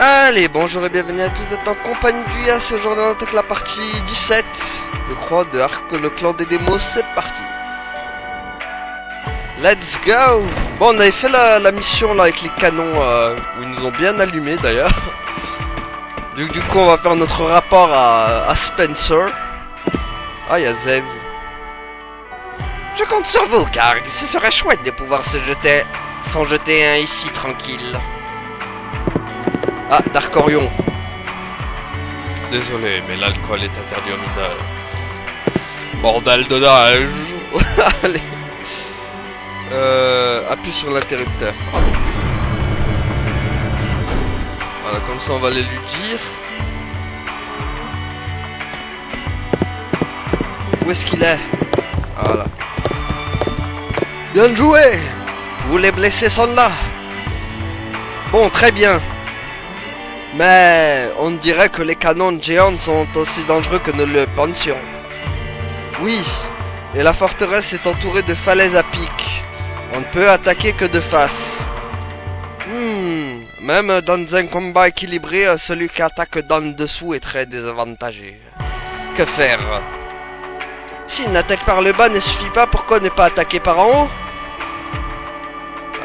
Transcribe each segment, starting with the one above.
Allez, bonjour et bienvenue à tous, vous êtes en compagnie du Yas. Aujourd'hui on attaque la partie 17, je crois, de Arc le clan des démos. C'est parti. Let's go. Bon, on avait fait la mission là avec les canons, où ils nous ont bien allumé d'ailleurs. Du coup on va faire notre rapport à Spencer. Ah, il y a Zev. Je compte sur vous, car ce serait chouette de pouvoir s'en jeter un ici tranquille. Ah, Dark Orion. Désolé, mais l'alcool est interdit aux mineurs. Bordel de nage. Allez. Appuie sur l'interrupteur. Voilà, comme ça on va aller lui dire. Où est-ce qu'il est? Voilà. Bien joué. Tous les blessés sont là. Bon, très bien. Mais on dirait que les canons géants sont aussi dangereux que nous le pensions. Oui, et la forteresse est entourée de falaises à pic. On ne peut attaquer que de face. Même dans un combat équilibré, celui qui attaque d'en dessous est très désavantagé. Que faire? Si une attaque par le bas ne suffit pas, pourquoi ne pas attaquer par en haut?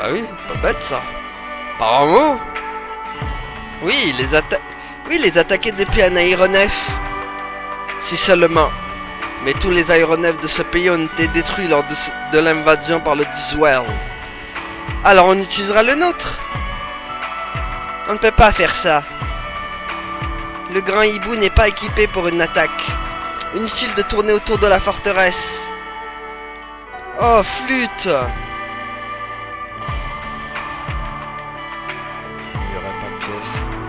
Ah oui, pas bête ça. Par en haut? Oui, les attaquer depuis un aéronef. Si seulement. Mais tous les aéronefs de ce pays ont été détruits lors de l'invasion par le Diswell. Alors on utilisera le nôtre. On ne peut pas faire ça. Le grand hibou n'est pas équipé pour une attaque. Inutile de tourner autour de la forteresse. Oh, flûte!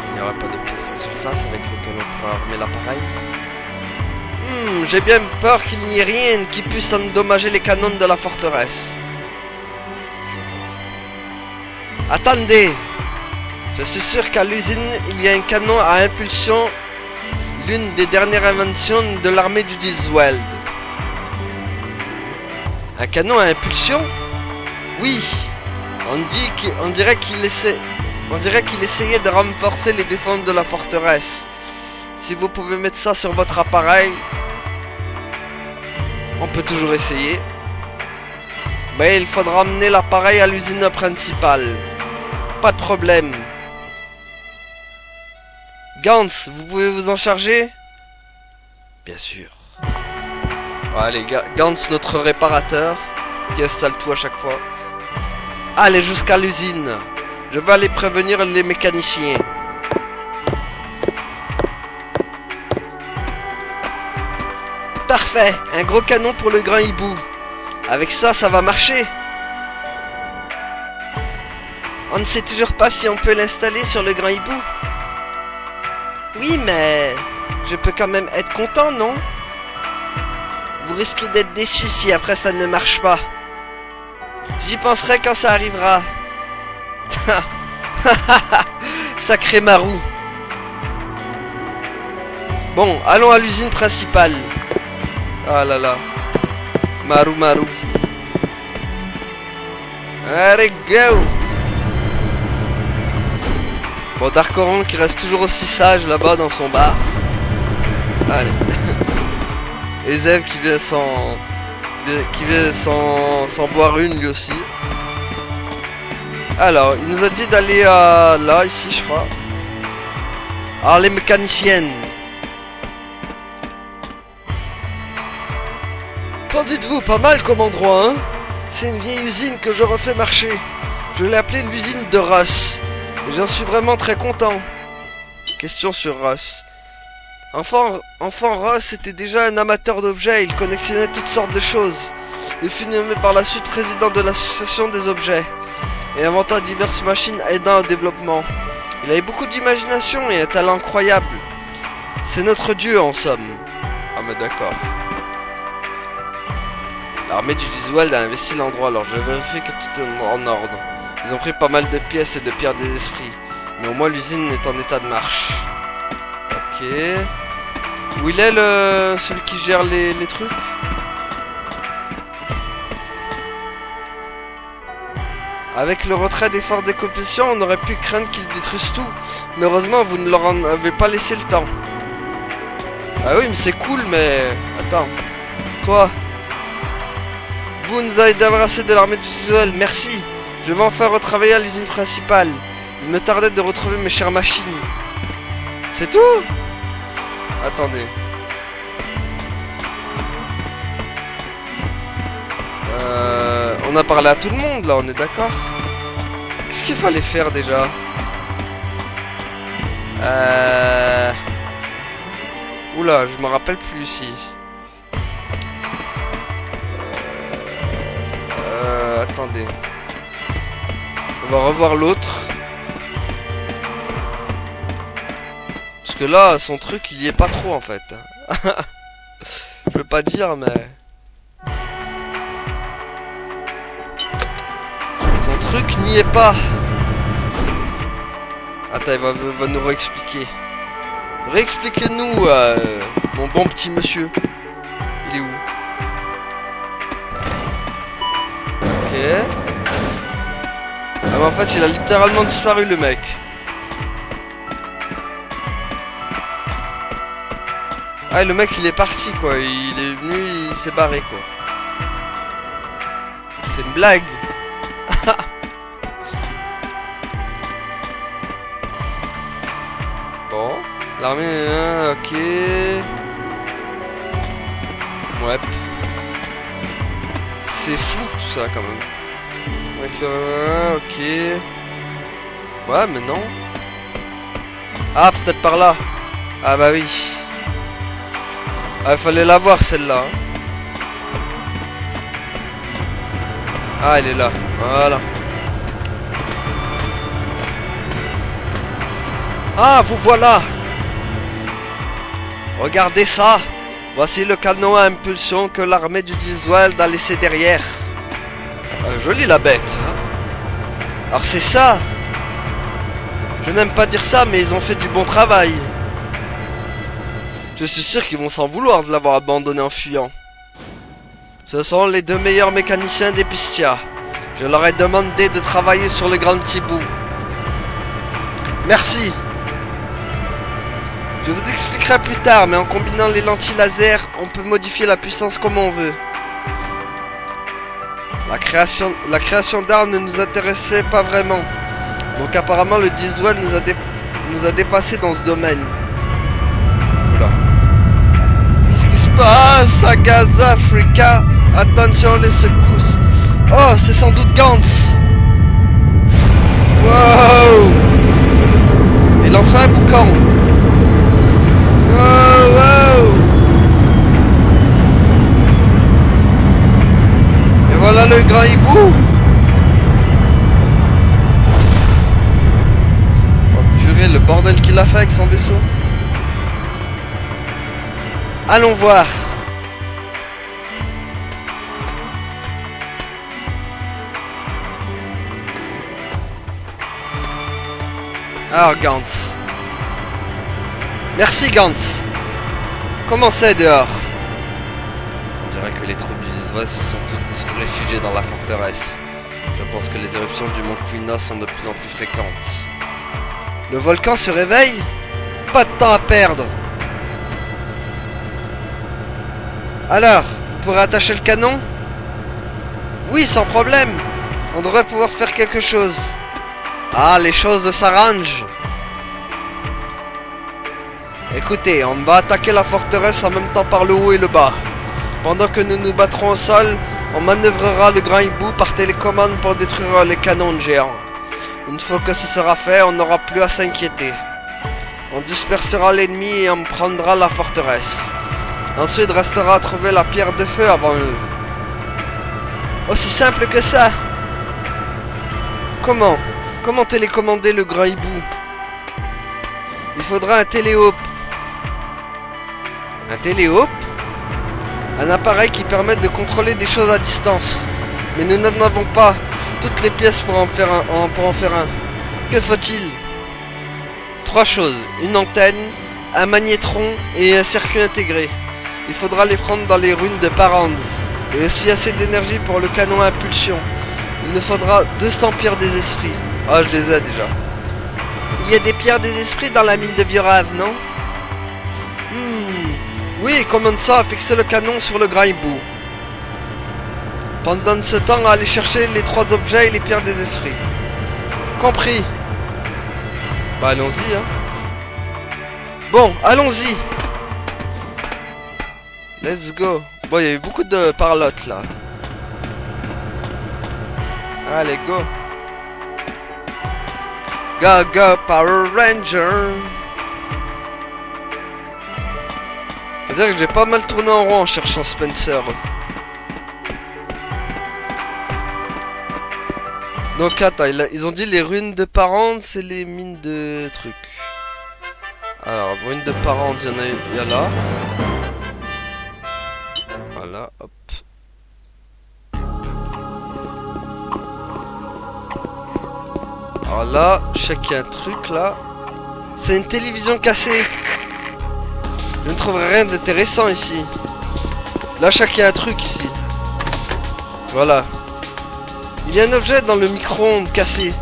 Il n'y aura pas de pièces à surface avec lesquelles on pourra armer l'appareil. J'ai bien peur qu'il n'y ait rien qui puisse endommager les canons de la forteresse. Attendez! Je suis sûr qu'à l'usine, il y a un canon à impulsion, l'une des dernières inventions de l'armée du Diswell. Un canon à impulsion? Oui! On dirait qu'il essayait de renforcer les défenses de la forteresse. Si vous pouvez mettre ça sur votre appareil, on peut toujours essayer. Mais il faudra emmener l'appareil à l'usine principale. Pas de problème. Gantz, vous pouvez vous en charger? Bien sûr. Allez, Gantz, notre réparateur, qui installe tout à chaque fois. Allez, jusqu'à l'usine. Je vais aller prévenir les mécaniciens. Parfait, un gros canon pour le grand hibou. Avec ça, ça va marcher. On ne sait toujours pas si on peut l'installer sur le grand hibou. Oui, mais je peux quand même être content, non? Vous risquez d'être déçu si après ça ne marche pas. J'y penserai quand ça arrivera. Sacré Marou. Bon, allons à l'usine principale. Ah là là. Marou. Allez, go. Bon, Dark Orion qui reste toujours aussi sage là-bas dans son bar. Allez. Et Zev qui vient s'en boire une lui aussi. Alors, il nous a dit d'aller à là, ici, je crois. Alors, les mécaniciennes. Qu'en dites-vous? Pas mal comme endroit, hein? C'est une vieille usine que je refais marcher. Je l'ai appelée l'usine de Russ. Et j'en suis vraiment très content. Question sur Russ. Enfant, Russ était déjà un amateur d'objets. Il collectionnait toutes sortes de choses. Il fut nommé par la suite président de l'association des objets et inventa diverses machines aidant au développement. Il avait beaucoup d'imagination et un talent incroyable. C'est notre dieu en somme. Ah mais d'accord. L'armée du Diswell a investi l'endroit, alors je vérifie que tout est en ordre. Ils ont pris pas mal de pièces et de pierres des esprits, mais au moins l'usine est en état de marche. Ok. Où il est celui qui gère les trucs? Avec le retrait des forces de compétition, on aurait pu craindre qu'ils détruisent tout. Mais heureusement, vous ne leur en avez pas laissé le temps. Ah oui, mais c'est cool, mais... Attends. Toi. Vous nous avez débarrassé de l'armée du visuel. Merci. Je vais enfin retravailler à l'usine principale. Il me tardait de retrouver mes chères machines. C'est tout? Attendez. On a parlé à tout le monde, là, on est d'accord? Qu'est-ce qu'il fallait faire, déjà? Oula, je me rappelle plus ici. Attendez. On va revoir l'autre. Parce que là, son truc, il y est pas trop, en fait. Je veux pas dire, mais... Son truc n'y est pas. Attends, il va nous réexpliquer. Réexpliquez-nous, mon bon petit monsieur. Il est où? Ok. Ah mais en fait, il a littéralement disparu, le mec. Ah, le mec, il est parti, quoi. Il est venu, il s'est barré, quoi. C'est une blague. Bon, l'armée, ok. Ouais. C'est fou tout ça quand même. Avec le... ok. Ouais, mais non. Ah, peut-être par là. Ah bah oui. Ah, il fallait la voir celle-là. Hein. Ah, elle est là. Voilà. Ah, vous voilà. Regardez ça. Voici le canon à impulsion que l'armée du Diswald a laissé derrière. Jolie la bête. Hein. Alors c'est ça. Je n'aime pas dire ça, mais ils ont fait du bon travail. Je suis sûr qu'ils vont s'en vouloir de l'avoir abandonné en fuyant. Ce sont les deux meilleurs mécaniciens d'Epistia. Je leur ai demandé de travailler sur le grand petit bout. Merci. Je vous expliquerai plus tard, mais en combinant les lentilles laser, on peut modifier la puissance comme on veut. La création d'armes ne nous intéressait pas vraiment. Donc apparemment le Diswell nous a dépassé dans ce domaine. Oula. Qu'est-ce qui se passe à Gaza Africa? Attention les secousses. Oh, c'est sans doute Gantz. Wow. Il en fait un boucan. Wow, wow. Et voilà le grand hibou. Oh purée, le bordel qu'il a fait avec son vaisseau. Allons voir. Alors Gantz. Merci Gantz. Comment c'est dehors? On dirait que les troupes du Diswell se sont toutes réfugiées dans la forteresse. Je pense que les éruptions du mont Quina sont de plus en plus fréquentes. Le volcan se réveille? Pas de temps à perdre. Alors, vous pourrez attacher le canon? Oui, sans problème. On devrait pouvoir faire quelque chose. Ah, les choses s'arrangent. Écoutez, on va attaquer la forteresse en même temps par le haut et le bas. Pendant que nous nous battrons au sol, on manœuvrera le grand hibou par télécommande pour détruire les canons géants. Une fois que ce sera fait, on n'aura plus à s'inquiéter. On dispersera l'ennemi et on prendra la forteresse. Ensuite, restera à trouver la pierre de feu avant eux. Aussi simple que ça. Comment télécommander le grand hibou? Il faudra un téléope. Un téléope? Un appareil qui permet de contrôler des choses à distance. Mais nous n'en avons pas toutes les pièces pour en faire un. Que faut-il? 3 choses. Une antenne, un magnétron et un circuit intégré. Il faudra les prendre dans les ruines de Parans. Et aussi assez d'énergie pour le canon à impulsion. Il nous faudra 200 pierres des esprits. Ah, je les ai déjà. Il y a des pierres des esprits dans la mine de vieux rave, non? Oui, commande ça, fixer le canon sur le grand hibou. Pendant ce temps, aller chercher les 3 objets et les pierres des esprits. Compris. Bah allons-y, hein. Bon, allons-y. Let's go. Bon, il y a eu beaucoup de parlottes là. Allez, go. Go, go, Power Ranger. Faut dire que j'ai pas mal tourné en rond en cherchant Spencer. Donc attends, ils ont dit les ruines de Parente, c'est les mines de trucs. Alors, ruines de Parente, il y a là. Voilà, hop. Alors là, je sais qu'il y a un truc là. C'est une télévision cassée. Je ne trouverai rien d'intéressant ici. Là, je sais qu'il y a un truc ici. Voilà. Il y a un objet dans le micro-ondes cassé.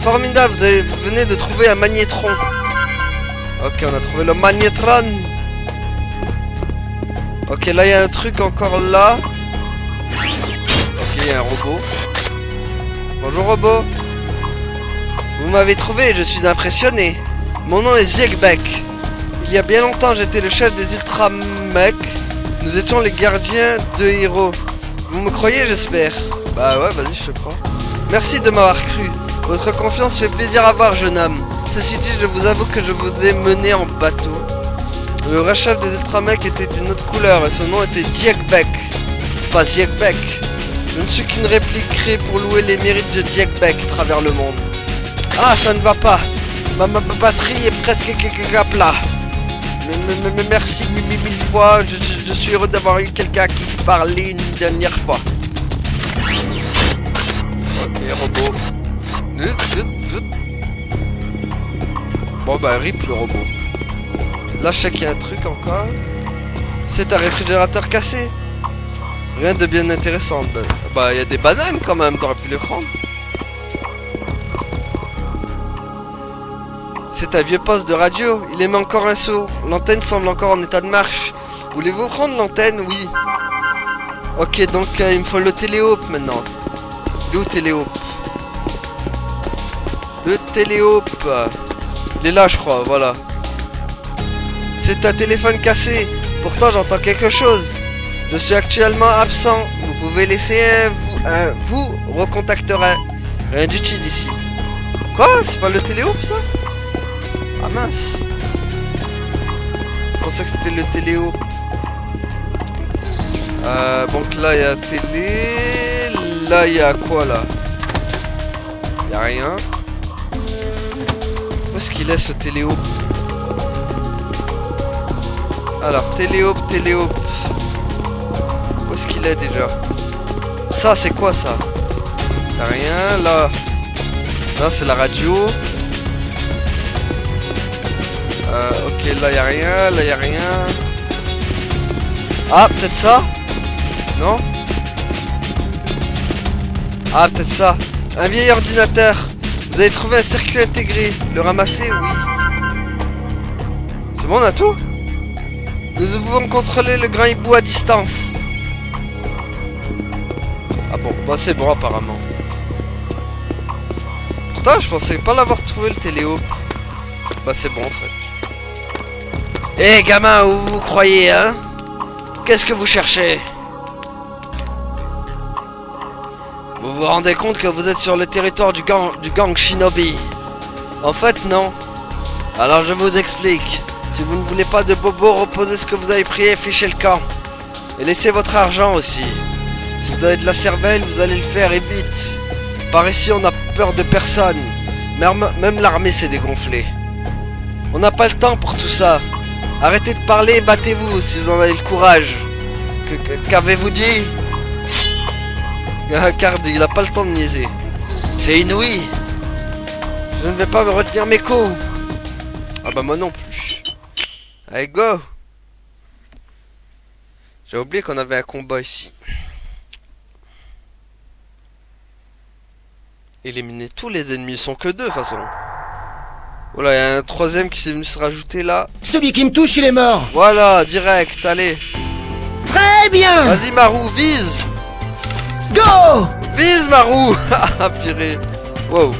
Formidable, vous venez de trouver un magnétron. Ok, on a trouvé le magnétron. Ok, là il y a un truc encore là. Ok, il y a un robot. Bonjour robot. Vous m'avez trouvé, je suis impressionné. Mon nom est Ziegbek. Il y a bien longtemps, j'étais le chef des Ultra Mecs. Nous étions les gardiens de héros. Vous me croyez, j'espère? Bah ouais, vas-y, je te crois. Merci de m'avoir cru. Votre confiance fait plaisir à voir, jeune homme. Ceci dit, je vous avoue que je vous ai mené en bateau. Le vrai chef des Ultramecs était d'une autre couleur et son nom était Ziegbek. Pas Ziegbek. Je ne suis qu'une réplique créée pour louer les mérites de Ziegbek à travers le monde. Ah, ça ne va pas. Ma batterie est presque à plat. Mais merci mille fois. Je suis heureux d'avoir eu quelqu'un qui parlait une dernière fois. Ok, robot. Bon bah rip le robot. Là je sais qu'il y a un truc encore. C'est un réfrigérateur cassé. Rien de bien intéressant. Bah il y a des bananes quand même, t'aurais pu les prendre. C'est un vieux poste de radio, il émet encore un saut. L'antenne semble encore en état de marche. Voulez-vous prendre l'antenne? Oui. Ok, donc il me faut le téléhope maintenant. Il est où téléhope? Le téléhope. Il est là je crois, voilà. C'est un téléphone cassé. Pourtant j'entends quelque chose. Je suis actuellement absent. Vous pouvez laisser vous recontacterai. Rien d'utile ici. Quoi? C'est pas le téléhope ça? Ah mince. Je pensais que c'était le téléhope. Donc là il y a télé. Là il y a quoi là? Il y a rien. Où est-ce qu'il est ce téléhope? Alors téléhope. Où est-ce qu'il est déjà? Ça c'est quoi ça? C'est rien là. Là c'est la radio. Ok là y a rien. Là y a rien. Ah peut-être ça? Non? Ah peut-être ça. Un vieil ordinateur. Vous avez trouvé un circuit intégré. Le ramasser? Oui. C'est bon, on a tout? Nous pouvons contrôler le grand hibou à distance. Ah bon, bah c'est bon apparemment. Pourtant je pensais pas l'avoir trouvé le téléhope. Bah c'est bon en fait. Eh gamin, où vous croyez hein? Qu'est-ce que vous cherchez? Vous vous rendez compte que vous êtes sur le territoire du gang Shinobi? En fait non. Alors je vous explique. Si vous ne voulez pas de bobo, reposez ce que vous avez pris et fichez le camp. Et laissez votre argent aussi. Si vous avez de la cervelle, vous allez le faire et vite. Par ici, on n'a peur de personne. Même l'armée s'est dégonflée. On n'a pas le temps pour tout ça. Arrêtez de parler et battez-vous si vous en avez le courage. Qu'avez-vous dit? Car il a pas le temps de niaiser. C'est inouï. Je ne vais pas me retenir mes coups. Ah bah moi non plus. Allez go. J'ai oublié qu'on avait un combat ici. éliminer tous les ennemis. Ils sont que 2 de toute façon. Voilà, il y a un 3ème qui s'est venu se rajouter là. Celui qui me touche, il est mort. Voilà, direct, allez. Très bien. Vas-y Marou, vise. Go. Vise Marou. Ah purée. Wow.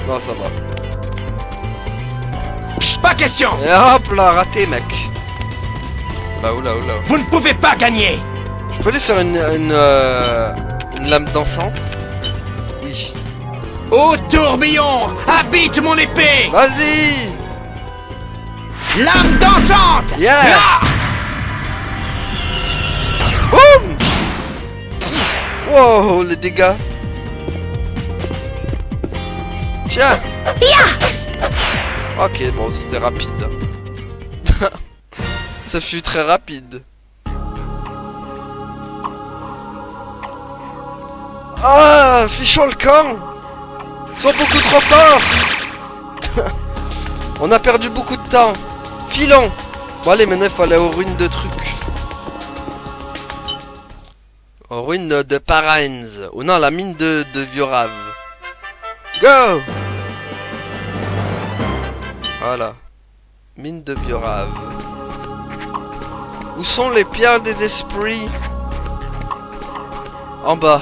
Non, ça va. Pas question. Et hop là, raté mec. Oula, oula, oula. Vous ne pouvez pas gagner. Je peux lui faire une lame dansante? Oui. Ô tourbillon, habite mon épée. Vas-y. Lame dansante. Yeah. Ah. Boum. Wow, les dégâts. Tiens. Ok, bon, c'était rapide. Ça fut très rapide. Ah, fichons le camp. Ils sont beaucoup trop forts. On a perdu beaucoup de temps. Filons. Bon allez, maintenant il faut aller aux ruines de trucs. Aux ruines de Paraenz. Oh non, la mine de Viorav. Go. Voilà. Mine de Viorav. Où sont les pierres des esprits? En bas.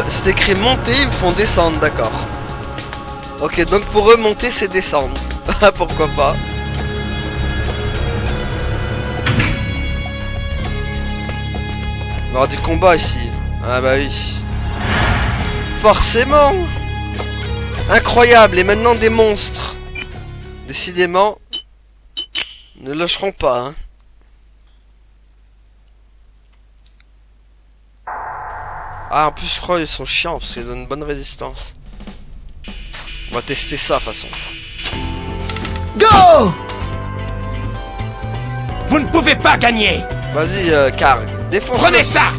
C'est écrit monter, ils me font descendre, d'accord. Ok, donc pour eux, monter, c'est descendre. Pourquoi pas. Il va y avoir du combat ici. Ah bah oui. Forcément. Incroyable, et maintenant des monstres. Décidément, ne lâcheront pas, hein. Ah, en plus, je crois qu'ils sont chiants parce qu'ils ont une bonne résistance. On va tester ça, de toute façon. Go. Vous ne pouvez pas gagner. Vas-y, Karg, défonce. Prenez ça.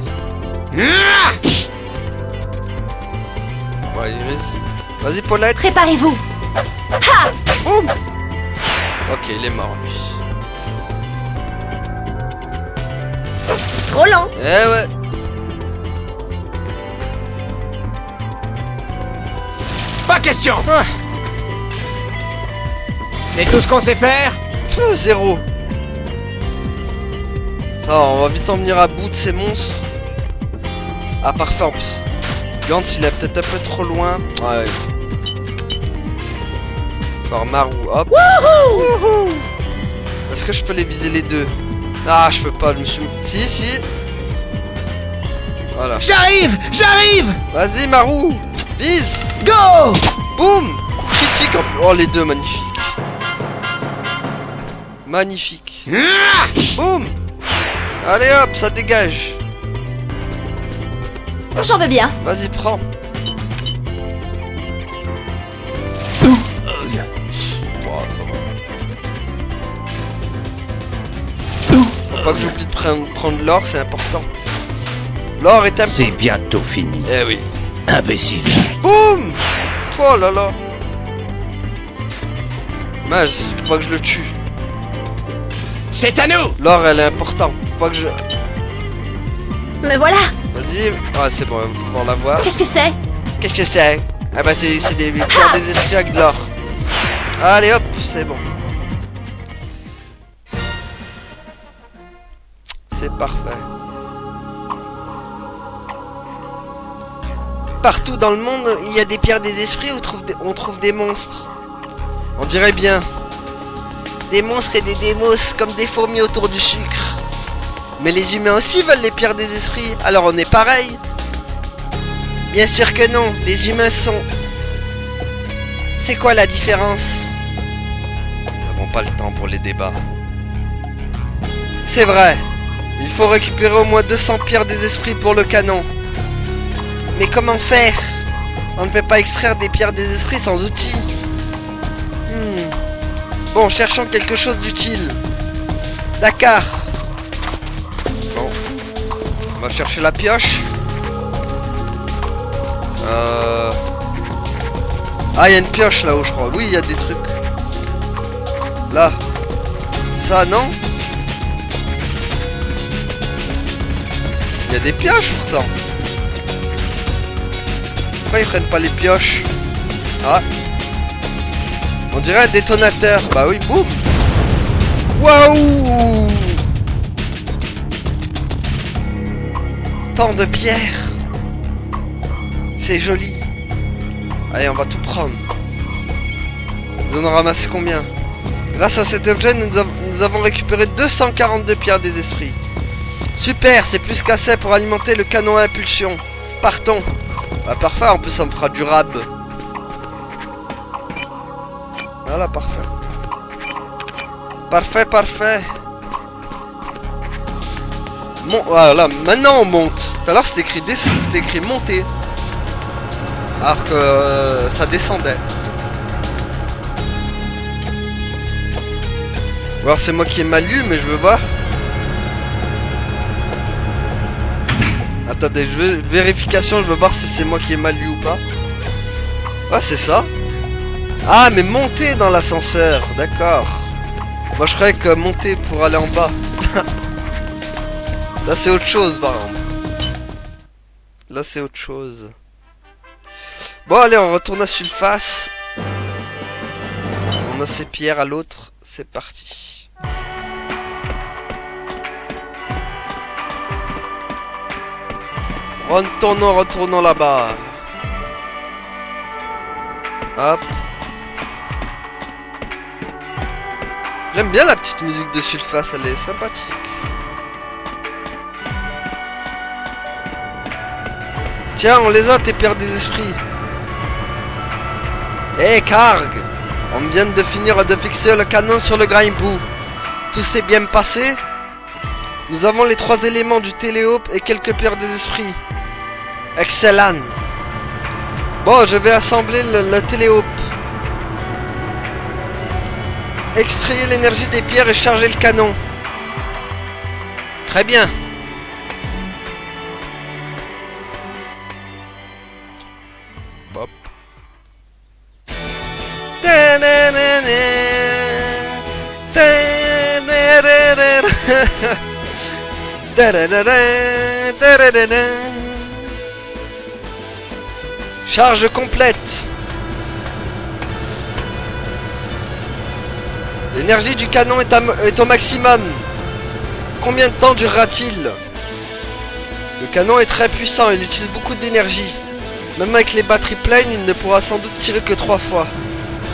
Ah. Ouais, vas-y, Paulette. Préparez-vous. Boum. Ok, il est mort, lui. Trop lent. Eh ouais. Pas question. Ah, C'est tout ce qu'on sait faire. 0. Ça va, on va vite en venir à bout de ces monstres. Ah, parfait, en plus. Gantz, il est peut-être un peu trop loin. Ouais. Faire Marou, hop. Wouhou. Est-ce que je peux les viser les deux? Ah, je peux pas, je me suis... Si. Voilà. J'arrive. Vas-y, Marou. Vise. Go. Boum. Coup critique en plus. Oh, les deux, magnifique. Magnifique. Ah. Boum. Allez, hop, ça dégage. J'en veux bien. Vas-y, prends. Oh, ça va. Faut pas que j'oublie de prendre l'or, c'est important. L'or est un... C'est bientôt fini, Eh oui. imbécile. Boum. Oh là là. Mage, faut pas que je le tue. C'est à nous. L'or, elle est importante. Faut pas que je... Me voilà. Vas-y. Ah, c'est bon, on va pouvoir la voir. Qu'est-ce que c'est? Qu'est-ce que c'est? Ah bah c'est des pierres des esprits avec de l'or. Allez hop, c'est bon. C'est parfait. Partout dans le monde, il y a des pierres des esprits où on trouve des monstres. On dirait bien. Des monstres et des démos comme des fourmis autour du sucre. Mais les humains aussi veulent les pierres des esprits, alors on est pareil. Bien sûr que non, les humains sont... C'est quoi la différence? Nous n'avons pas le temps pour les débats. C'est vrai. Il faut récupérer au moins 200 pierres des esprits pour le canon. Mais comment faire? On ne peut pas extraire des pierres des esprits sans outils. Bon, cherchons quelque chose d'utile. D'accord. Bon. On va chercher la pioche. Ah, il y a une pioche là-haut, je crois. Oui, il y a des trucs. Là. Ça, non? y a des pioches pourtant. Pourquoi ils prennent pas les pioches? Ah. On dirait un détonateur. Bah oui, boum. Waouh. Tant de pierres. C'est joli. Allez, on va tout prendre. Nous en avons ramassé combien? Grâce à cet objet, nous avons récupéré 242 pierres des esprits. Super, c'est plus qu'assez pour alimenter le canon à impulsion. Partons. Bah parfait, en plus ça me fera durable. Voilà, parfait. Parfait, parfait. Bon, voilà, maintenant on monte. Tout à l'heure c'était écrit monter. Alors que ça descendait. Ou alors c'est moi qui ai mal lu, mais je veux voir. Attendez, je veux vérification, je veux voir si c'est moi qui ai mal lu ou pas. Ah, c'est ça. Ah, mais monter dans l'ascenseur, d'accord. Moi je croyais que monter pour aller en bas. Là c'est autre chose, par exemple. Là c'est autre chose. Bon, allez, on retourne à Sulface. On a ces pierres à l'autre. C'est parti. Retournons là-bas. Hop. J'aime bien la petite musique de Sulface, elle est sympathique. Tiens, on les a, tes pierres des esprits. Hé, Karg, on vient de finir de fixer le canon sur le Grindbou. Tout s'est bien passé. Nous avons les 3 éléments du téléope et quelques pierres des esprits. Excellent. Bon, je vais assembler le téléope. Extrayer l'énergie des pierres et charger le canon. Très bien. Bop. Charge complète. L'énergie du canon est au maximum. Combien de temps durera-t-il? Le canon est très puissant, il utilise beaucoup d'énergie. Même avec les batteries pleines, il ne pourra sans doute tirer que 3 fois.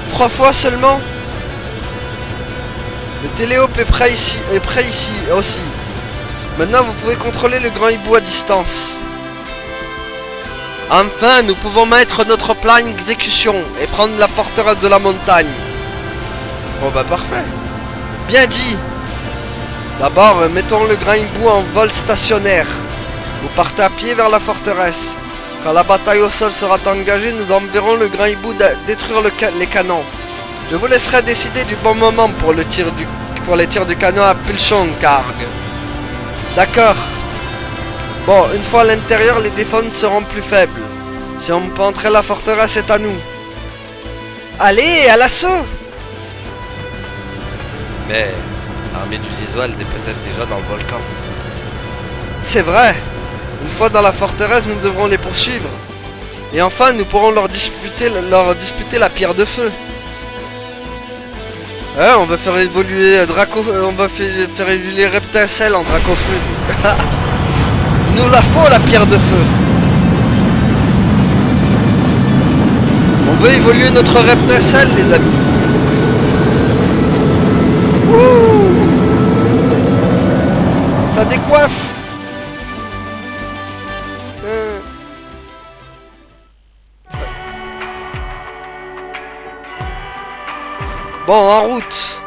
3 fois seulement? Le téléope est prêt ici aussi. Maintenant, vous pouvez contrôler le grand hibou à distance. Enfin, nous pouvons mettre notre plan en exécution et prendre la forteresse de la montagne. Bon bah parfait. Bien dit. D'abord, mettons le grand hibou en vol stationnaire. Vous partez à pied vers la forteresse. Quand la bataille au sol sera engagée, nous enverrons le grand hibou détruire les canons. Je vous laisserai décider du bon moment pour les tirs du canon à Pilchon, Karg. D'accord. Bon, une fois à l'intérieur, les défenses seront plus faibles. Si on peut entrer à la forteresse, c'est à nous. Allez, à l'assaut! Mais l'armée du Zizwald est peut-être déjà dans le volcan. C'est vrai. Une fois dans la forteresse, nous devrons les poursuivre. Et enfin, nous pourrons leur disputer la pierre de feu. Hein, on va faire évoluer on va faire évoluer Reptincelle en Dracofeu. Nous la faut, la pierre de feu. On veut évoluer notre Reptincelle, les amis. Wouh! Ça décoiffe. Bon, en route.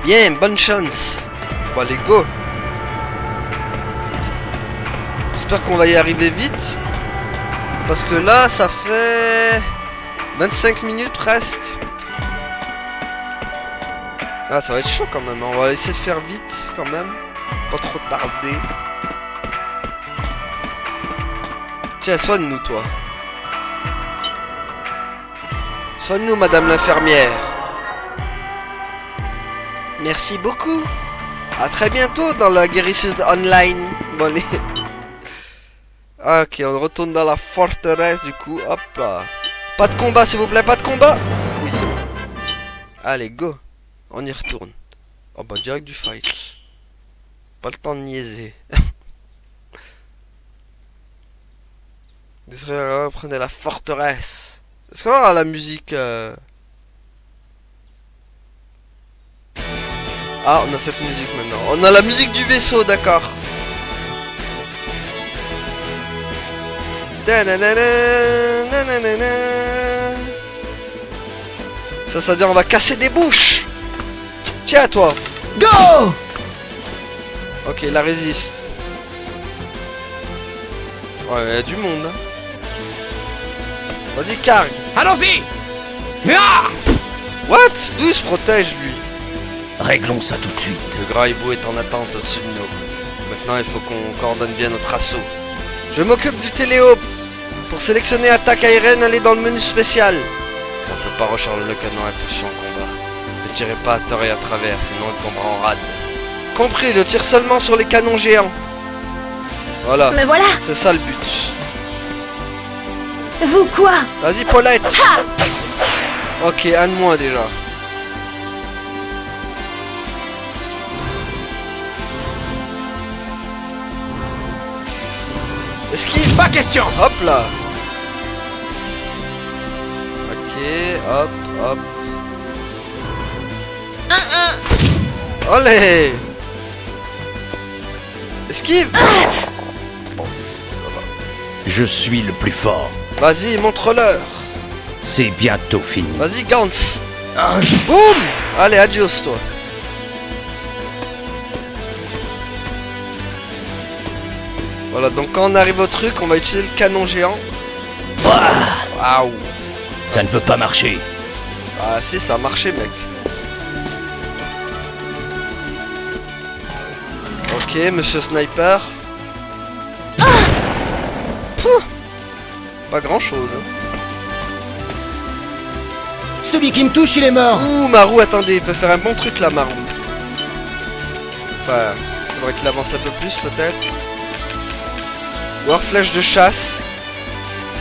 Bien, bonne chance. Bon, allez, go. J'espère qu'on va y arriver vite. Parce que là, ça fait 25 minutes presque. Ah, ça va être chaud quand même. On va essayer de faire vite quand même. Pas trop tarder. Tiens, soigne-nous, toi. Soigne-nous, madame l'infirmière. Merci beaucoup. À très bientôt dans la guérisseuse online. Bon, allez. Ah, ok, on retourne dans la forteresse du coup. Hop là. Pas de combat, s'il vous plaît, pas de combat. Oui, c'est bon. Allez, go. On y retourne. Oh, bah, direct du fight. Pas le temps de niaiser. Prenez la forteresse. Est-ce qu'on aura la musique Ah, on a cette musique maintenant. On a la musique du vaisseau, d'accord. Ça veut dire on va casser des bouches. Tiens, toi. Go! Ok, la résiste. Ouais, il y a du monde. Hein. Vas-y, cargue. Allons-y! Ah! What? D'où il se protège, lui? Réglons ça tout de suite. Le grand hibou est en attente au-dessus de nous. Maintenant, il faut qu'on coordonne bien notre assaut. Je m'occupe du téléo. Pour sélectionner attaque aérienne, allez dans le menu spécial. On peut pas recharger le canon à impulsion en combat. Ne tirez pas à tort et à travers, sinon il tombera en rade. Compris, je tire seulement sur les canons géants. Voilà. Me voilà. C'est ça le but. Vous quoi? Vas-y, Paulette. Ha! Ok, un de moins déjà. Esquive. Pas question! Hop là. Ok, hop, hop. Allez. Esquive. Je suis le plus fort. Vas-y, montre-leur. C'est bientôt fini. Vas-y, Gantz. Boum. Allez, adios, toi. Voilà, donc quand on arrive au truc, on va utiliser le canon géant. Waouh. Ça ne veut pas marcher. Ah si, ça a marché, mec. Ok, monsieur Sniper. Pouh. Pas grand chose. Celui qui me touche, il est mort! Ouh, Marou, attendez, il peut faire un bon truc là, Marou. Enfin, faudrait qu'il avance un peu plus peut-être. Ou alors flèche de chasse.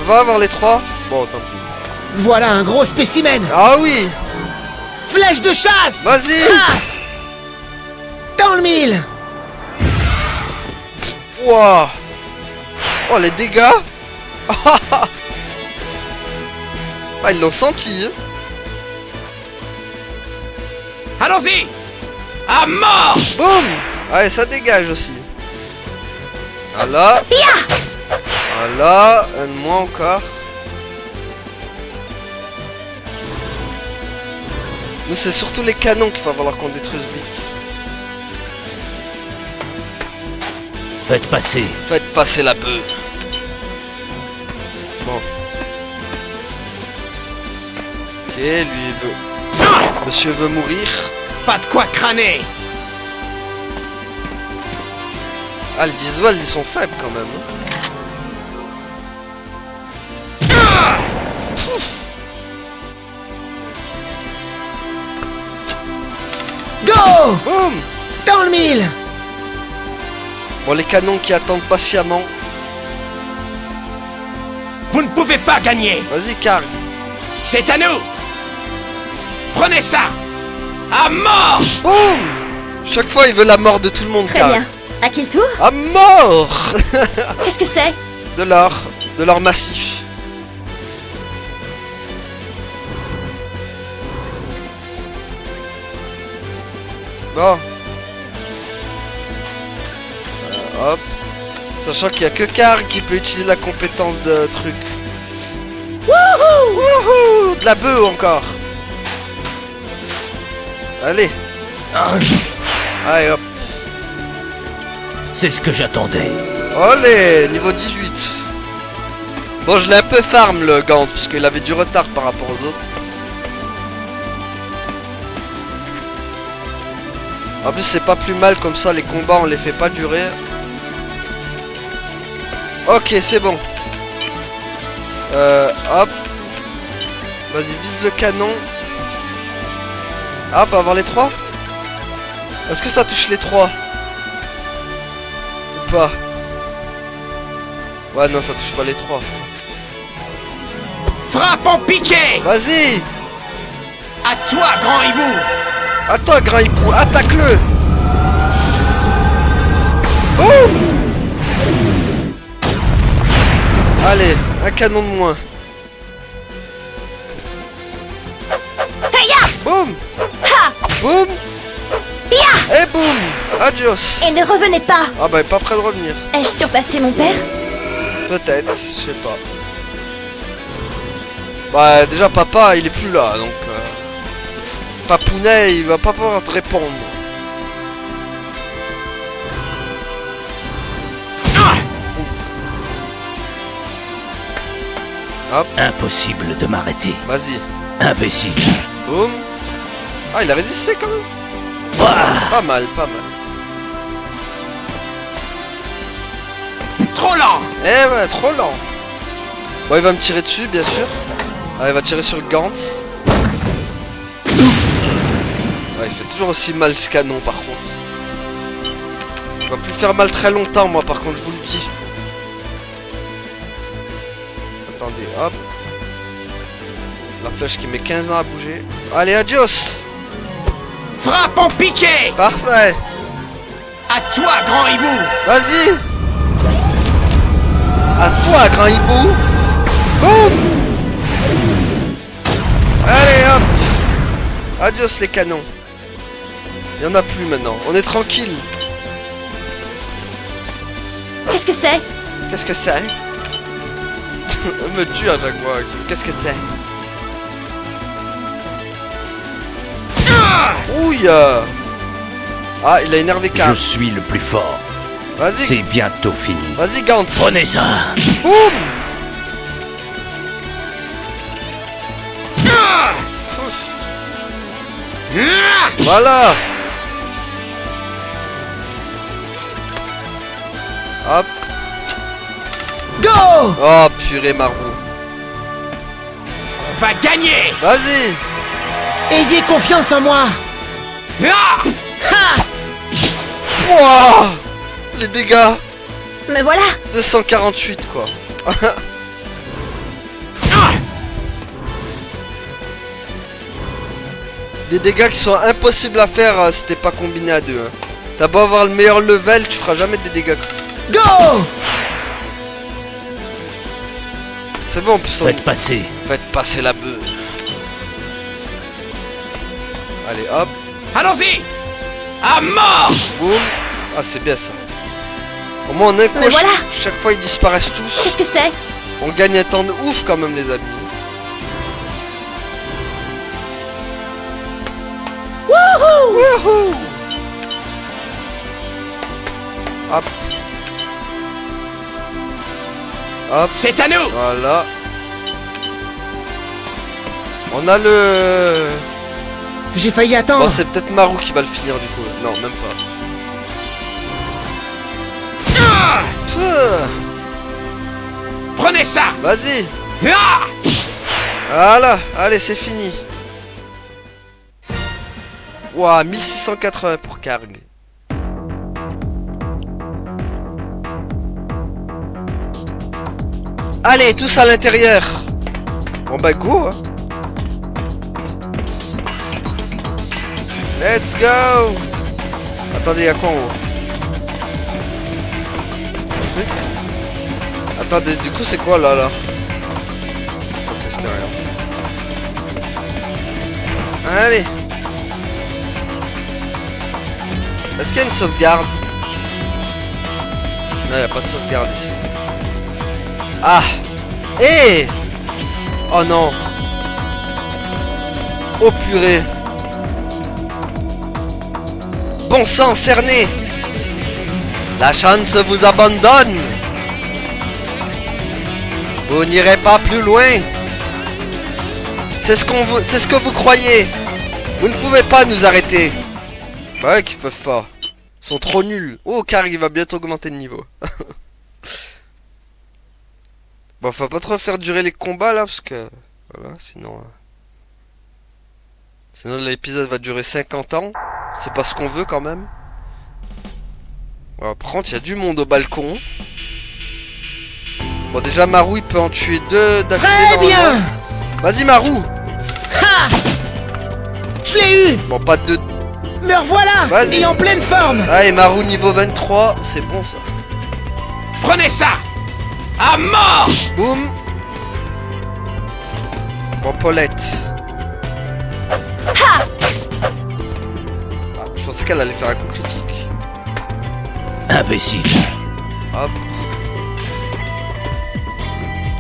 On va avoir les trois. Bon, tant pis. Voilà un gros spécimen! Ah oui. Flèche de chasse! Vas-y. Ah! Dans le mille! Wouah. Oh, les dégâts. Ah, ils l'ont senti, hein. Allons-y! À mort! Boum. Allez, ça dégage aussi. Voilà. Voilà, un de moins encore. Nous, c'est surtout les canons qu'il va falloir qu'on détruise vite. Faites passer. Faites passer la bœuf. Bon. Ok, lui il veut... Monsieur veut mourir. Pas de quoi crâner! Ah, le visuel, ils sont faibles quand même. Pouf. Go! Boum. Dans le mille! Bon, les canons qui attendent patiemment. Vous ne pouvez pas gagner! Vas-y, cargue. C'est à nous! Prenez ça! À mort! Boum. Chaque fois, il veut la mort de tout le monde, Très cargue. bien. À qui le tour? À mort. Qu'est-ce que c'est? De l'or massif. Bon. Hop. Sachant qu'il n'y a que Karg qui peut utiliser la compétence de truc. Wouhou! Wouhou! De la bœuf encore. Allez. Allez hop. C'est ce que j'attendais. Allez, niveau 18. Bon, je l'ai un peu farm le Gant, parce qu'il avait du retard par rapport aux autres. En plus, c'est pas plus mal comme ça, les combats on les fait pas durer. Ok, c'est bon. Hop. Vas-y, vise le canon. Ah, on peut avoir les trois? Est-ce que ça touche les trois? Ou pas? Ouais, non, ça touche pas les 3. Frappe en piqué. Vas-y. À toi, grand hibou. À toi, grand hibou, attaque-le. Boum. Allez, un canon de moins. Heya! Boum. Ha! Boum. Ya! Et boum. Adios. Et ne revenez pas! Ah bah, il est pas prêt de revenir. Ai-je surpassé mon père? Peut-être, je sais pas. Bah, déjà, papa, il est plus là, donc... Papounet, il va pas pouvoir te répondre. Hop, Impossible de m'arrêter. vas-y. Imbécile. Boum. Ah, il a résisté quand même. Ouah. Pas mal, pas mal. Trop lent. Eh ouais, trop lent. Bon, il va me tirer dessus, bien sûr. Ah, il va tirer sur Gantz. Ah, il fait toujours aussi mal ce canon, par contre. Il va plus faire mal très longtemps, moi, par contre, je vous le dis. Attendez, hop. La flèche qui met 15 ans à bouger. Allez, adios. Frappe en piqué. Parfait. À toi, grand hibou. Vas-y. À toi, grand hibou. Boum. Allez, hop. Adios, les canons. Il y en a plus maintenant. On est tranquille. Qu'est-ce que c'est? Qu'est-ce que c'est? Elle me tue à chaque fois avec son qu'est-ce que c'est? Ouille. Ah, il a énervé Je Karl. suis le plus fort. Vas-y. C'est bientôt fini. Vas-y, Gantz. Prenez ça. Boum. Voilà. Hop. Go. Oh, purée, Marou. On va gagner. Vas-y. Ayez confiance en moi. Ah. Wouah. Les dégâts. Me voilà! 248, quoi. Des dégâts qui sont impossibles à faire si t'es pas combiné à deux. Hein. T'as beau avoir le meilleur level, tu feras jamais des dégâts. Go. C'est bon, en plus on... Faites passer. Faites passer la bœuf. Allez, hop, Allons-y. À mort. boum. Ah, c'est bien ça. Au moins on est Mais voilà. chaque fois ils disparaissent tous. Qu'est-ce que c'est? On gagne un temps de ouf quand même, les amis. Wouhou. Hop. Hop, C'est à nous. voilà. On a le... J'ai failli Bon, attendre. c'est peut-être Marou qui va le finir du coup. Non, même pas. Peu. Prenez ça. Vas-y. Ah. Voilà. Allez, c'est fini. Ouah, 1680 pour Karg. Allez, tous à l'intérieur. Bon bah go hein. Let's go. Attendez, y'a quoi en haut? Un truc? Attendez, du coup c'est quoi là là? Ok, c'était rien. Allez. Est-ce qu'il y a une sauvegarde? Non, il n'y a pas de sauvegarde ici. Ah. Eh. Oh non. Oh purée. Bon sang, cerné. La chance vous abandonne. Vous n'irez pas plus loin. C'est ce que vous croyez. Vous ne pouvez pas nous arrêter. Bah ouais qu'ils peuvent pas. Ils sont trop nuls. Oh, car il va bientôt augmenter de niveau. Bon, faut pas trop faire durer les combats là, parce que... Voilà, sinon... Sinon l'épisode va durer 50 ans. C'est pas ce qu'on veut quand même. Bon, par contre, il y a du monde au balcon. Bon, déjà, Marou, il peut en tuer 2 d'affilée. Très bien. Vas-y, Marou. Ha! Je l'ai eu. Bon, pas de... Me revoilà. Vas-y. Et en pleine forme. Ah, et Marou niveau 23, c'est bon, ça. Prenez ça. À mort. Boum. Bon, Paulette. Ah, je pensais qu'elle allait faire un coup critique. Imbécile. Hop.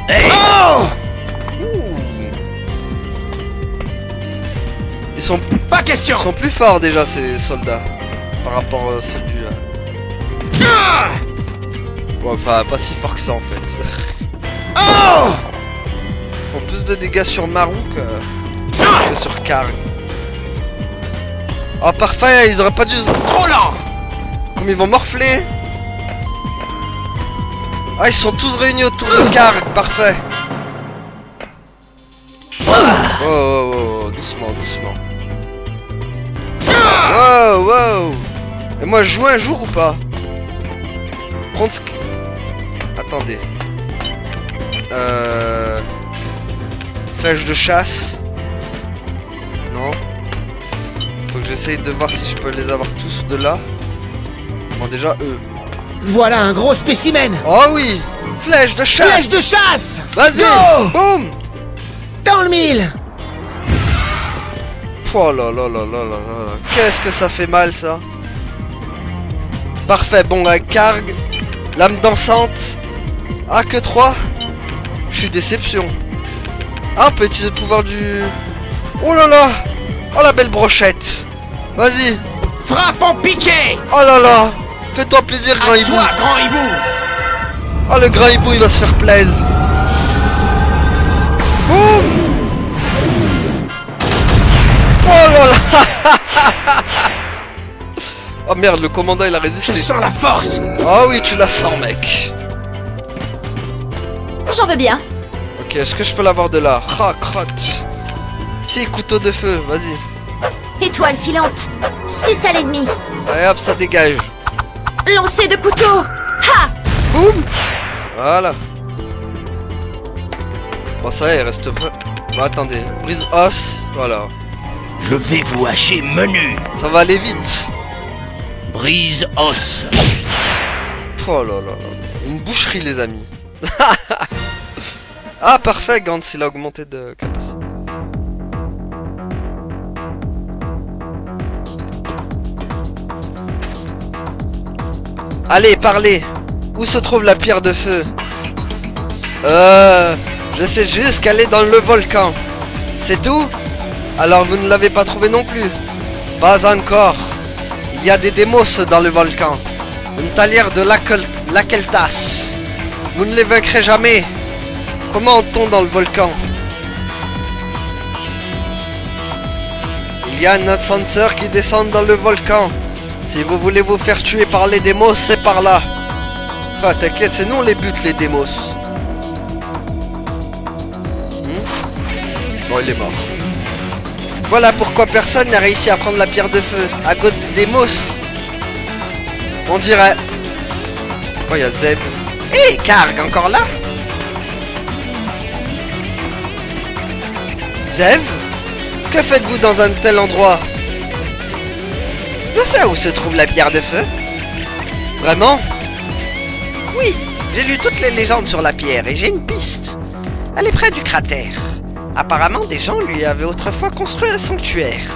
Hey, Oh! Ils sont Pas question. plus forts déjà, ces soldats. Par rapport à ceux du... Ah! Bon, enfin, pas si fort que ça, en fait. Oh! Ils font plus de dégâts sur Marou Ah! que sur Karg. Oh, parfait, ils auraient pas dû... Trop lent. Comme ils vont morfler. Ah, ils sont tous réunis autour de Karg, parfait. Oh, oh, oh, oh, doucement, doucement. Wow, wow. Et moi, je joue un jour ou pas? Prendre ce que... Attendez. Flèche de chasse. Non. Faut que j'essaye de voir si je peux les avoir tous de là. Bon, déjà, eux. Voilà un gros spécimen. Oh oui. Flèche de chasse. Flèche de chasse. Vas-y. Go. Boum. Dans le mille. Oh là là là là là là. Qu'est-ce que ça fait mal, ça. Parfait. Bon, Karg. Lame dansante. Ah, que 3. Je suis déception. Ah, on peut utiliser le pouvoir du... Oh là là. Oh, la belle brochette. Vas-y. Frappe en piqué. Oh là là. Fais-toi plaisir, grand À hibou. toi, grand hibou. Oh, le grand hibou, il va se faire plaisir. Boum. Oh là là. Oh merde, le commandant, il a Je résisté. sens la force. Oh oui, tu la sens, mec. J'en veux bien. Ok, est-ce que je peux l'avoir de là? Ah, crotte. Si, couteau de feu, vas-y. Étoile filante. Suce à l'ennemi. Allez hop, ça dégage. Lancer de couteau. Ha! Boum. Voilà. Bon, ça y est, il reste peu. Bon, attendez. Brise os. Voilà. je vais vous hacher menu. Ça va aller vite. Brise os. Oh là là là. Une boucherie, les amis. Ah, parfait, Gantz, il a augmenté de capacité. Allez, parlez. Où se trouve la pierre de feu? Je sais juste qu'elle est dans le volcan. C'est tout? Alors vous ne l'avez pas trouvé non plus? Pas encore. Il y a des démos dans le volcan. Une talière de l'Akeltas. Vous ne les vaincrez jamais. Comment on dans le volcan? Il y a un ascenseur qui descend dans le volcan. Si vous voulez vous faire tuer par les démos, c'est par là. Ah, t'inquiète, c'est nous on les bute, les démos. Bon, il est mort. Voilà pourquoi personne n'a réussi à prendre la pierre de feu. À cause des démos. On dirait. Oh, il y a Zeb. Hé, Karg, encore là? Zev? Que faites-vous dans un tel endroit? Je sais où se trouve la pierre de feu. Vraiment? Oui, j'ai lu toutes les légendes sur la pierre et j'ai une piste. Elle est près du cratère. Apparemment, des gens lui avaient autrefois construit un sanctuaire.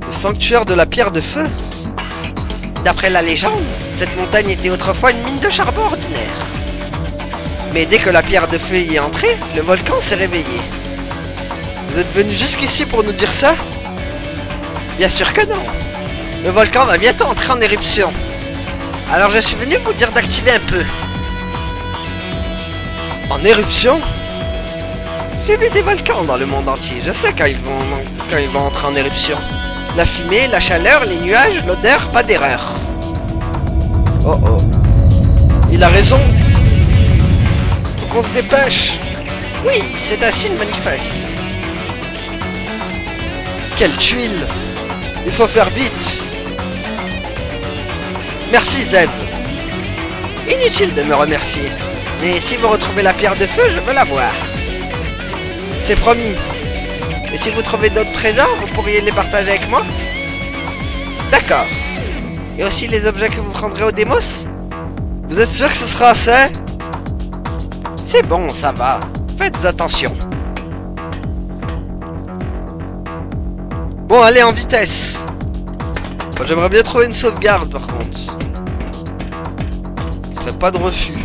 Le sanctuaire de la pierre de feu? D'après la légende, cette montagne était autrefois une mine de charbon ordinaire. Mais dès que la pierre de feu y est entrée, le volcan s'est réveillé. Vous êtes venu jusqu'ici pour nous dire ça? Bien sûr que non. Le volcan va bientôt entrer en éruption. Alors je suis venu vous dire d'activer un peu. En éruption? J'ai vu des volcans dans le monde entier. Je sais quand ils vont entrer en éruption. La fumée, la chaleur, les nuages, l'odeur, pas d'erreur. Oh oh. Il a raison. Faut qu'on se dépêche. Oui, c'est un signe manifeste. Quelle tuile! Il faut faire vite. Merci, Zeb. Inutile de me remercier. Mais si vous retrouvez la pierre de feu, je veux la voir. C'est promis. Et si vous trouvez d'autres trésors, vous pourriez les partager avec moi? D'accord. Et aussi les objets que vous prendrez au Démos? Vous êtes sûr que ce sera assez? C'est bon, ça va. Faites attention. Bon, allez, en vitesse. Moi, j'aimerais bien trouver une sauvegarde, par contre. Ce serait pas de refus.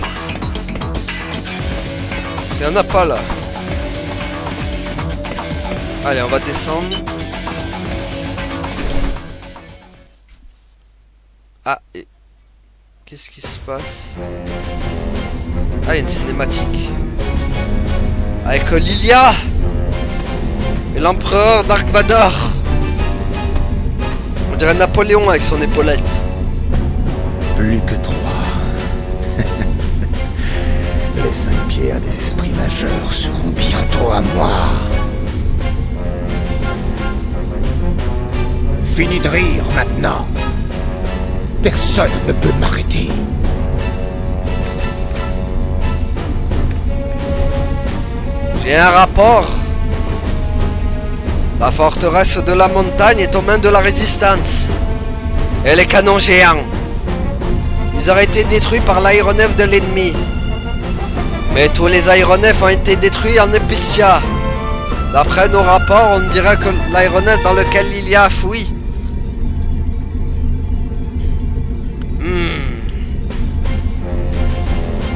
Il y en a pas, là. Allez, on va descendre. Ah, et... qu'est-ce qui se passe? Ah, il y a une cinématique. Avec Lilia et l'empereur Dark Vador. On dirait Napoléon avec son épaulette. Plus que 3. Les 5 pierres des esprits majeurs seront bientôt à moi. Fini de rire maintenant. Personne ne peut m'arrêter. J'ai un rapport. La forteresse de la montagne est aux mains de la résistance. Et les canons géants. Ils auraient été détruits par l'aéronef de l'ennemi. Mais tous les aéronefs ont été détruits en Epistia. D'après nos rapports, on dirait que l'aéronef dans lequel il y a fui.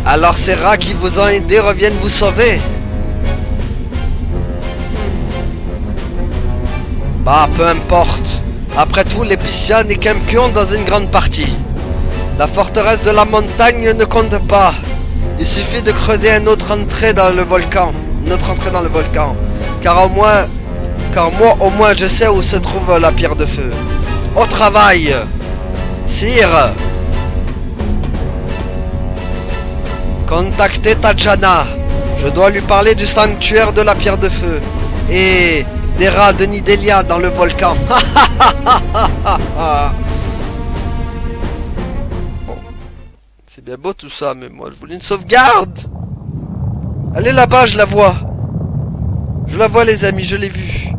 Alors ces rats qui vous ont aidé reviennent vous sauver. Bah, peu importe. Après tout, l'Epistia n'est qu'un pion dans une grande partie. La forteresse de la montagne ne compte pas. Il suffit de creuser une autre entrée dans le volcan. Une autre entrée dans le volcan. Car moi, au moins, je sais où se trouve la pierre de feu. Au travail, sire. Contactez Tajana. Je dois lui parler du sanctuaire de la pierre de feu. Et des rats de Nidelia dans le volcan. Bon. C'est bien beau tout ça, mais moi je voulais une sauvegarde. Allez là-bas, je la vois. Je la vois les amis, je l'ai vue.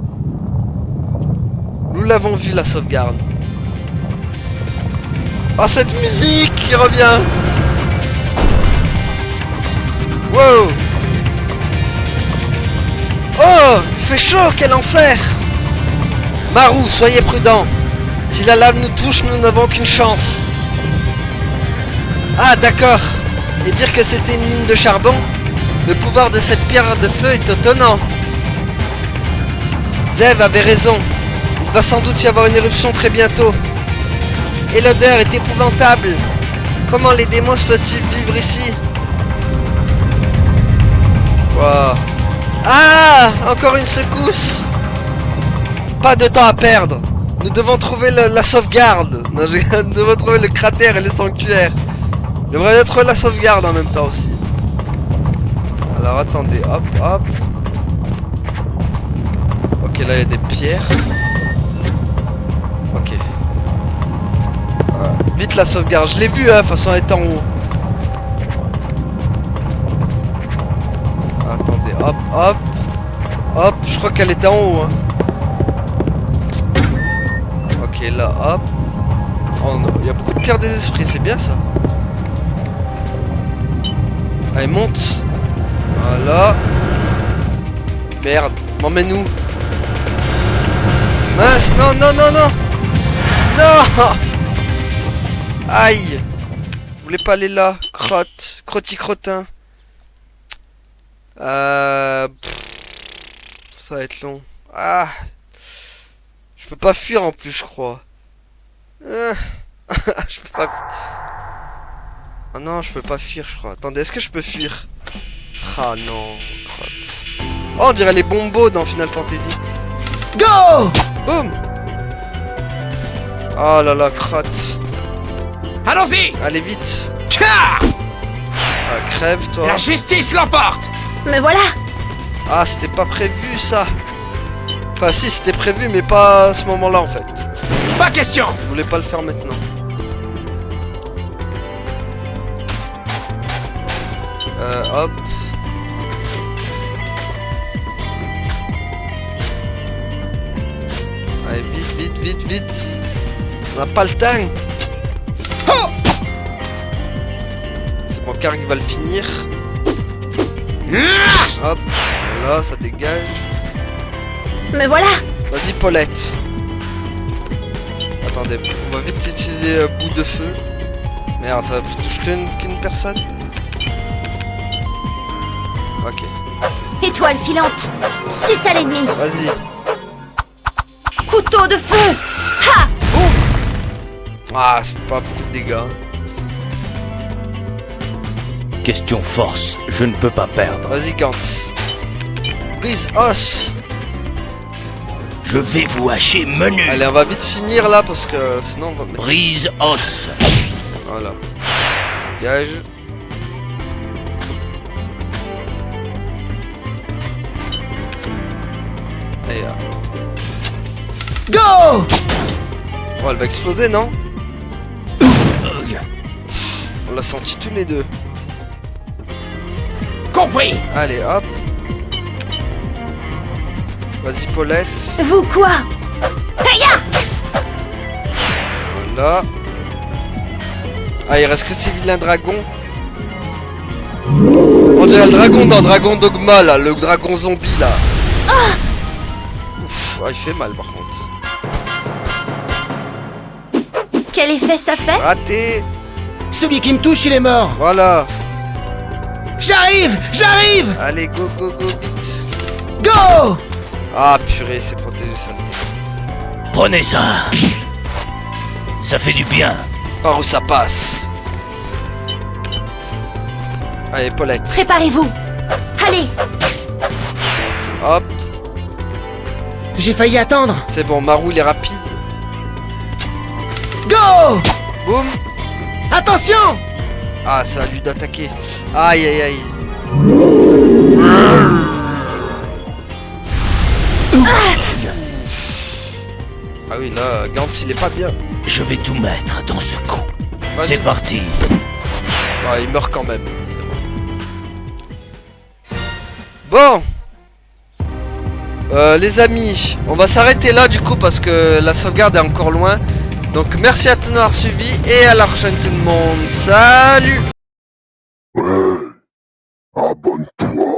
Nous l'avons vue la sauvegarde. Oh, cette musique qui revient. Wow. Oh, il fait chaud, quel enfer. Marou, soyez prudent. Si la lave nous touche, nous n'avons aucune chance. Ah, d'accord. Et dire que c'était une mine de charbon? Le pouvoir de cette pierre de feu est étonnant. Zev avait raison. Il va sans doute y avoir une éruption très bientôt. Et l'odeur est épouvantable. Comment les démons peuvent-ils vivre ici? Wow. Ah, encore une secousse. Pas de temps à perdre. Nous devons trouver la sauvegarde. Non, nous devons trouver le cratère et le sanctuaire. J'aimerais bien trouver la sauvegarde en même temps aussi. Alors attendez, hop, hop. Ok, là il y a des pierres. Ok. Vite la sauvegarde, je l'ai vu, hein, de toute façon elle est en haut. Attendez, hop, hop. Hop, je crois qu'elle était en haut. Hein. Ok, là, hop. Oh non, il y a beaucoup de pierres des esprits, c'est bien ça. Allez, monte. Voilà. Merde, m'emmène-nous. Mince, non, non, non, non. Non. Aïe. Je voulais pas aller là. Crotte. Crotty-crottin. Ça va être long. Ah. Je peux pas fuir en plus, je crois. Je peux pas fuir. Oh non, je peux pas fuir, je crois. Attendez, est-ce que je peux fuir? Ah non, crotte. Oh, on dirait les bombos dans Final Fantasy. Go! Boum! Oh là là, crotte. Allons-y! Allez, vite. Tcha! Ah, crève, toi. La justice l'emporte! Me voilà. Ah, c'était pas prévu, ça. Enfin, si, c'était prévu, mais pas à ce moment-là, en fait. Pas question! Je voulais pas le faire maintenant. Hop. Allez, vite, vite, vite, vite. On n'a pas le temps. C'est mon car qui va le finir. Hop. Voilà, ça dégage. Me voilà. Vas-y, Paulette. Attendez, on va vite utiliser bout de feu. Merde, ça touche qu'une personne. Ok. Étoile filante. Suce à l'ennemi. Vas-y. Couteau de feu. Ha! Ah, ça fait pas beaucoup de dégâts. Question force, je ne peux pas perdre. Vas-y, Gantz. Brise os. Je vais vous hacher menu. Allez, on va vite finir là parce que sinon on va mettre... Brise os. Voilà. Gage. Et Go! oh, elle va exploser, non? On l'a senti tous les deux. Compris! Allez, hop. Vas-y, Paulette. Vous quoi? Aïe! Voilà. Ah, il reste que ces vilains dragons. On dirait le dragon dans Dragon Dogma, là. Le dragon zombie, là. Ouf, ah, il fait mal, par contre. Quel effet ça fait? Raté. Celui qui me touche, il est mort! Voilà. J'arrive! J'arrive! Allez, go, go, go, vite. Go! Ah, purée, c'est protégé, saleté. Prenez ça. Ça fait du bien. Par où ça passe? Allez, Paulette. Préparez-vous. Allez. Hop. J'ai failli attendre! C'est bon, Marou, il est rapide. Go! Boum. Attention! Ah, c'est à lui d'attaquer. Aïe, aïe, aïe. Ah oui, là, Gantz, il est pas bien. Je vais tout mettre dans ce coup. Vas-y. C'est parti. Ah, il meurt quand même. Bon. Les amis, on va s'arrêter là du coup parce que la sauvegarde est encore loin. Donc merci à tous d'avoir suivi et à la prochaine tout le monde. Salut! Abonne-toi.